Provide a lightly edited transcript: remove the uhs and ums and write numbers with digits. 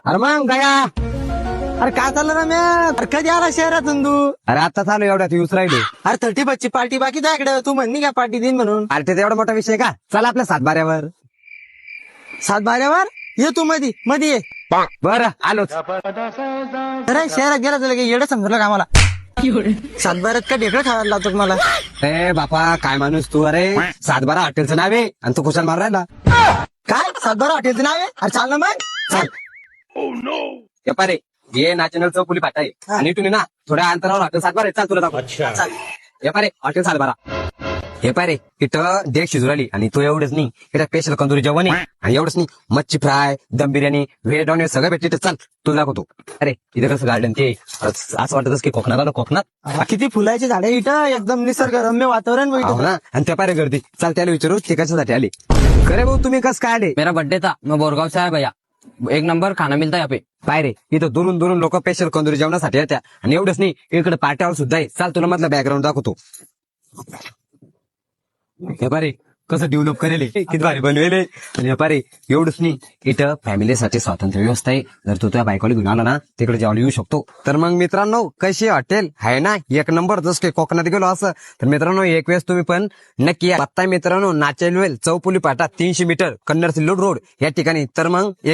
अरे मग गया. अरे काय चाललं ना म्या? अरे कधी आला शहरातून तू? अरे आता चालू एवढ्यात यूज राहिले. अरे 30 ची पार्टी बाकी तुझ्याकडे, तू म्हणली का पार्टी देईन म्हणून? अरे ते एवढा मोठा विषय का? चला आपल्या सातबाऱ्यावर. 7 बाऱ्यावर ये तू मध्ये ये. बरं आलोच. अरे शहरात गेला तुला येडं समजलं का आम्हाला? 7 बाऱ्यात का ढेकळं खायला लावतो का मला? ए बापा काय माणूस तू. अरे सातबारा हॉटेलचं नाव आहे आणि तू कुशाल मार राहिला. काय 7 बारा हॉटेलचं नाव आहे? अरे चाल ना मग. चल. हे पारे ये नॅशनल चौफुली फाटा आहे आणि तुम्ही ना थोड्या अंतरावर हॉटेल सातबारा आहे. चाल तुला दाखव. चाल. हे पारे हॉटेल सातबारा. हे पारे इथं डेक शिजू राहिली आणि तो एवढंच नाही, इथं स्पेशल कंदुरी जेवण आहे आणि एवढंच नाही, मच्छी फ्राय, दम बिर्याणी, व्हेज नॉन व्हेज सगळं भेटते. चाल तुला दाखवतो. अरे इथं कसं गार्डन ते असं वाटत की कोकणात आलं. कोकणात किती फुलाची झाडे इथं, एकदम निसर्गरम्य वातावरण हो बघितलं. ना. आणि त्या पारे गर्दी. चाल त्याला विचारू ते कशासाठी आले. खरे भाऊ तुम्ही कसं काय आले? मेरा बर्थडे था, मैं बोरगांव से आया भैया. एक नंबर खाना मिलता है यहाँ पे. पाय रे इथं दुरून दुरून लोक स्पेशल कंदुरी जेवणासाठी येत्या आणि एवढंच नाही, इकडे पाट्यावर सुद्धा आहे. चाल तुला मधला बॅकग्राऊंड दाखवतो. हे पारे कसं डेव्हलप करेल, किती भारी बनवेल. आणि हे पारे एवढंच नाही, इथं फॅमिलीसाठी स्वातंत्र्य व्यवस्था आहे. जर तू तुझ्या बायकोला घेऊन आला ना तिकडे जेवायला येऊ शकतो. तर मग मित्रांनो कशी हॉटेल आहे ना एक नंबर. जसं काही कोकणात गेलो असं तर मित्रांनो एक वेळेस तुम्ही पण नक्की या. पत्ता मित्रांनो नाचेलवेल चौफुली फाटा 300 मीटर कन्नड सिल्लोड रोड या ठिकाणी. तर मग